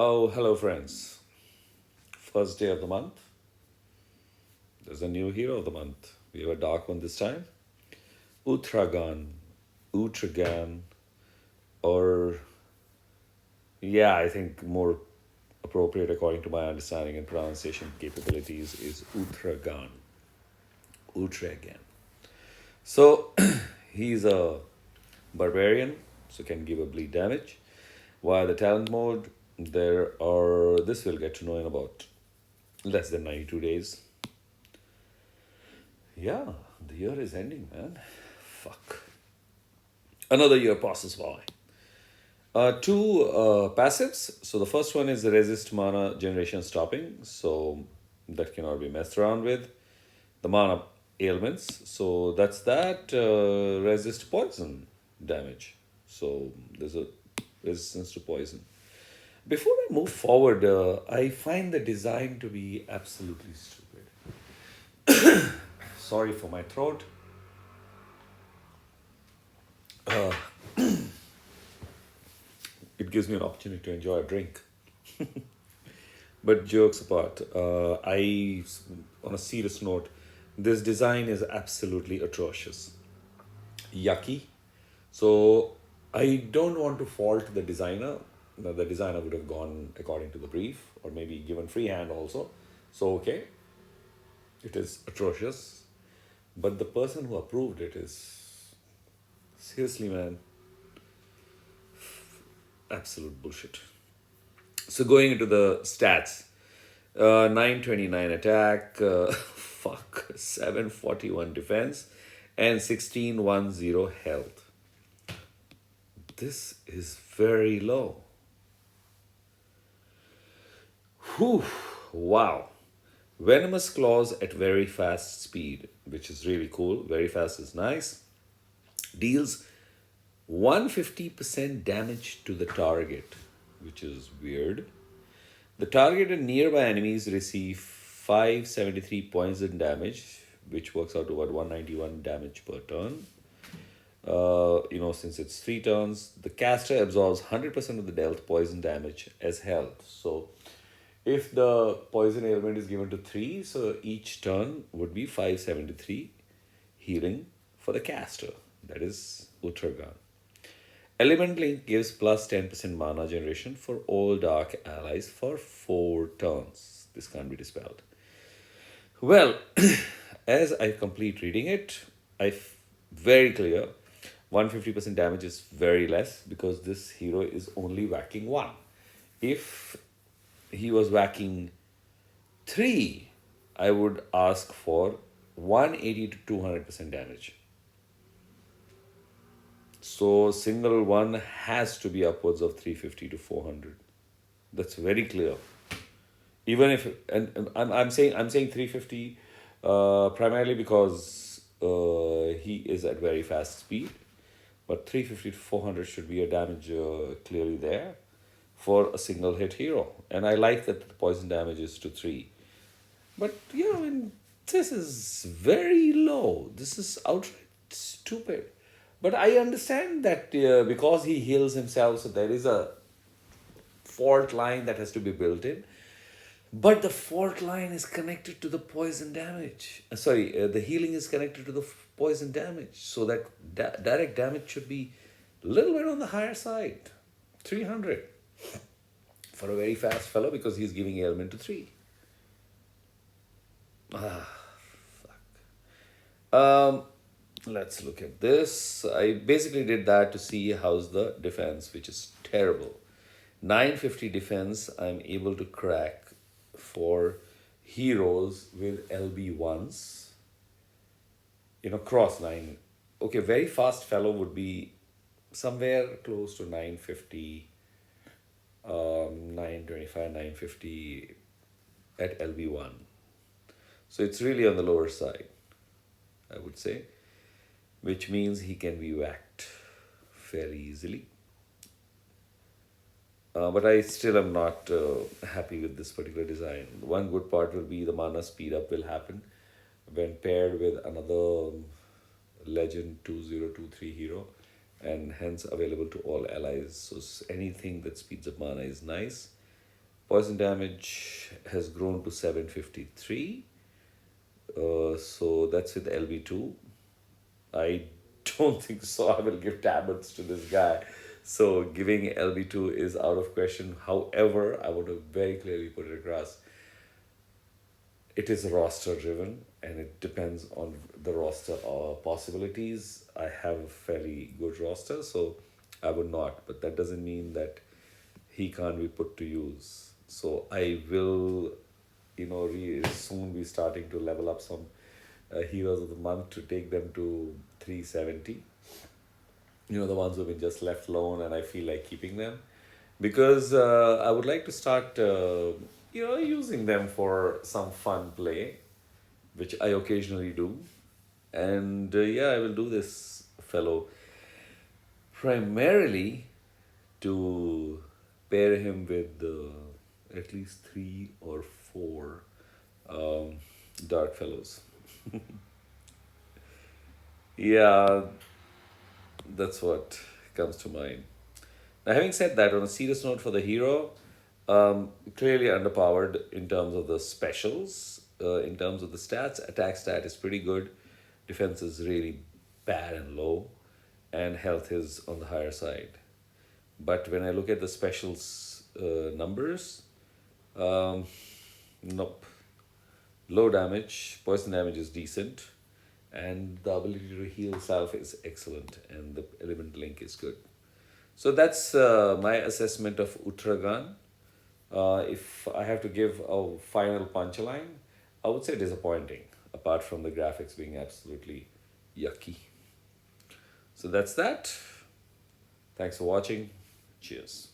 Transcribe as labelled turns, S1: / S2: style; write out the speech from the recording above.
S1: Oh, hello, friends. First day of the month. There's a new hero of the month. We have a dark one this time. Uthragan. Uthragan. Or, yeah, I think more appropriate according to my understanding and pronunciation capabilities is Uthragan. Uthragan. So, he's a barbarian, so can give a bleed damage. Via the talent mode, this we'll get to know in about less than 92 days. Yeah, the year is ending, man. Fuck. Another year passes by. Two passives. So the first one is the resist mana generation stopping. So that cannot be messed around with. The mana ailments. So that's that. Resist poison damage. So there's a resistance to poison. Before I move forward, I find the design to be absolutely stupid. Sorry for my throat. It gives me an opportunity to enjoy a drink. But jokes apart, on a serious note, this design is absolutely atrocious. Yucky. So I don't want to fault the designer. The designer would have gone according to the brief or maybe given freehand also. So, okay, it is atrocious. But the person who approved it is seriously, man, absolute bullshit. So going into the stats, 929 attack, 741 defense, and 1610 health. This is very low. Whew, wow. Venomous claws at very fast speed, which is really cool. Very fast is nice. Deals 150% damage to the target, which is weird. The targeted nearby enemies receive 573 points in damage, which works out to about 191 damage per turn. Since it's 3 turns, the caster absorbs 100% of the dealt poison damage as health. So, if the poison ailment is given to 3, so each turn would be 573 healing for the caster. That is Uthragan. Element Link gives plus 10% mana generation for all dark allies for 4 turns. This can't be dispelled. Well, as I complete reading it, very clear 150% damage is very less because this hero is only whacking 1. If he was whacking 3, I would ask for 180 to 200% damage. So single one has to be upwards of 350 to 400. That's very clear. Even if I'm saying 350 primarily because he is at very fast speed, but 350 to 400 should be a damage clearly there for a single hit hero. And I like that the poison damage is to 3. But yeah, I mean, this is very low. This is outright stupid. But I understand that because he heals himself, so there is a fault line that has to be built in. But the fault line is connected to the poison damage. The healing is connected to the poison damage. So that direct damage should be a little bit on the higher side. 300 for a very fast fellow because he's giving ailment to 3. Let's look at this. I basically did that to see how's the defense, which is terrible. 950 defense I'm able to crack for heroes with LB1s. Cross 9. Okay, very fast fellow would be somewhere close to 950, 925, 950 at LB1. So it's really on the lower side, I would say, which means he can be whacked fairly easily. But I still am not happy with this particular design. One good part will be the mana speed up will happen when paired with another Legend 2023 hero and hence available to all allies. So anything that speeds up mana is nice. Poison damage has grown to 753. So that's with LB2. I don't think so. I will give tablets to this guy. So giving LB2 is out of question. However, I want to very clearly put it across. It is roster driven and it depends on the roster possibilities. I have a fairly good roster, so I would not. But that doesn't mean that he can't be put to use. So I will, soon be starting to level up some heroes of the month to take them to 370. The ones who've been just left alone and I feel like keeping them because I would like to start, using them for some fun play, which I occasionally do. And yeah, I will do this fellow primarily to pair him with at least three or four um, dark fellows. Yeah, that's what comes to mind. Now, having said that, on a serious note for the hero, clearly underpowered in terms of the specials, in terms of the stats. Attack stat is pretty good, defense is really bad and low, and health is on the higher side. But when I look at the specials numbers, um, nope. Low damage, poison damage is decent, and the ability to heal self is excellent, and the element link is good. So that's my assessment of Uthragan. If I have to give a final punchline, I would say disappointing, apart from the graphics being absolutely yucky. So that's that. Thanks for watching. Cheers.